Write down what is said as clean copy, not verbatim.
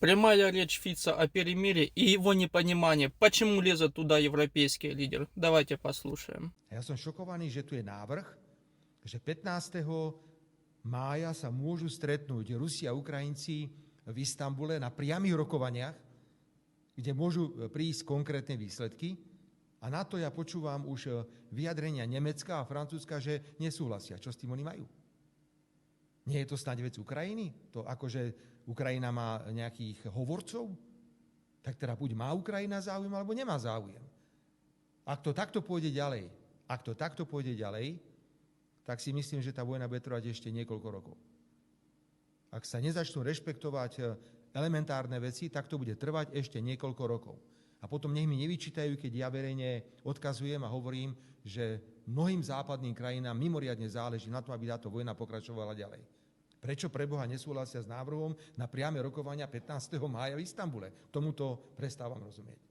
Прямая речь Фица о перемирии и его непонимание. Почему лезут туда европейские лидеры? Давайте послушаем. Ja som šokovaný, že tu je návrh, že 15. mája sa môžu stretnúť Rusi a Ukrajinci v Istambule na priamých rokovaniach, kde môžu prísť konkrétne výsledky. A na to ja počúvam už vyjadrenia Nemecka a Francúzska, že nesúhlasia. Čo s tým oni majú? Nie je to snáď vec Ukrajiny? To akože Ukrajina má nejakých hovorcov? Tak teda buď má Ukrajina záujem, alebo nemá záujem. Ak to takto pôjde ďalej, tak si myslím, že tá vojna bude trvať ešte niekoľko rokov. Ak sa nezačnú rešpektovať elementárne veci, tak to bude trvať ešte niekoľko rokov. A potom nech mi nevyčítajú, keď ja verejne odkazujem a hovorím, že mnohým západným krajinám mimoriadne záleží na tom, aby táto vojna pokračovala ďalej. Prečo preboha nesúhlasia s návrhom na priame rokovania 15. mája v Istambule? Tomuto prestávam rozumieť.